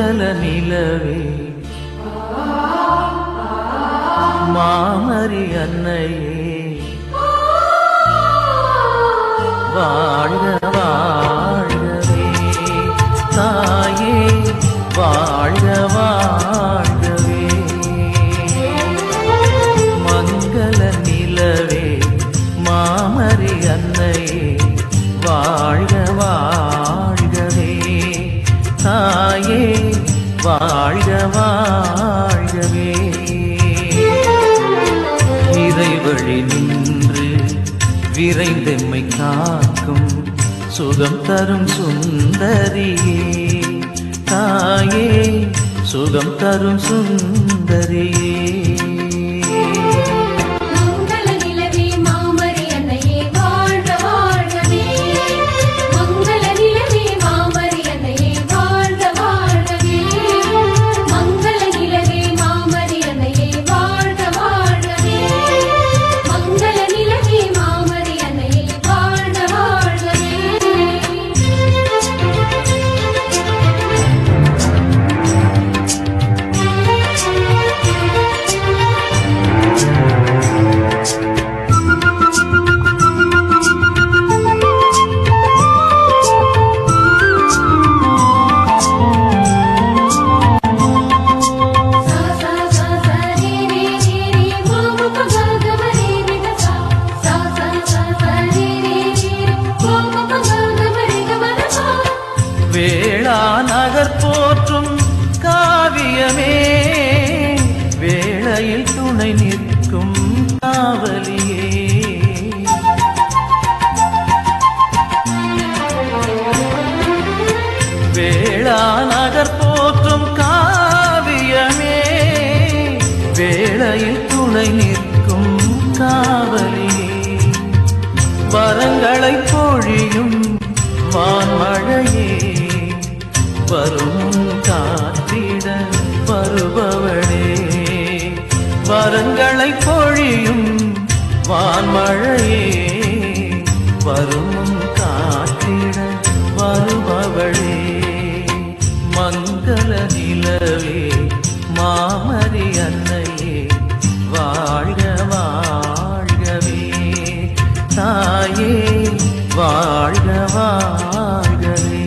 மங்கள நிலவே மாமரி அன்னையே வாழ்க வாழ்கவே தாயே வாழ்க வாழ்கவே மங்கள நிலவே மாமரி அன்னையே வாழ்க வாழ்கவே தாயே வாழ்க வாழ்கவே இறைவழி நின்று விரைந்தெம்மை காக்கும் சுகம் தரும் சுந்தரியே தாயே சுகம் தரும் சுந்தரியே வேளா நகர் போற்றும் காவியமே வேளையில் துணை நிற்கும் காவலியே வேளா நகர் போற்றும் காவியமே வேளையில் துணை நிற்கும் காவலியே வரங்களை பொழியும் வான்மழையே வரும் காத்திட வருபவளே வரங்களை பொழியும் வான்மழையே வரும் காத்திட வருபவளே மங்கள நிலவே மாமரி அன்னையே வாழ்க வாழ்கவே தாயே வாழ்க வாழ்கவே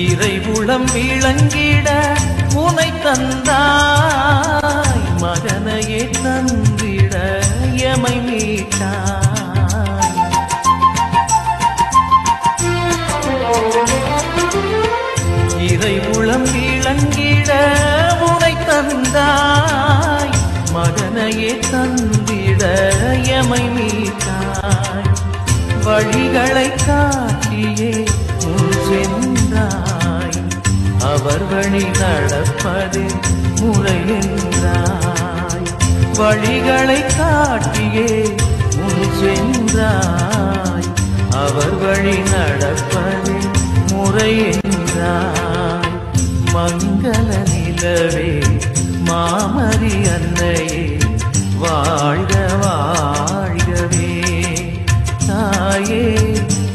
இறைவுளம் விளங்கிட உனை தந்தாய் மகனையே தந்திட எமை மீட்டாய் இறைவுளம் விளங்கிட உனை தந்தாய் மகனையே தந்திட எமை மீட்டாய் வழிகளை காட்டியே சென்றாய் அவர் வழி நடப்பது முறை என்றாய் வழிகளை காட்டியே முன் சென்றாய் அவர் வழி நடப்பது முறை என்றாய் மங்கள நிலவே மாமரி அன்னையே வாழ்க வாழ்கவே தாயே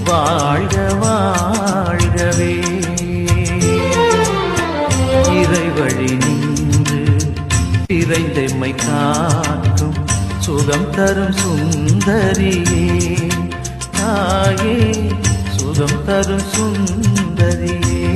வாழ்க வாழ்கவே இறைவழி நின்று இறைந்தெம்மை காக்கும் சுகம் தரும் சுந்தரியே தாயே சுகம் தரும் சுந்தரியே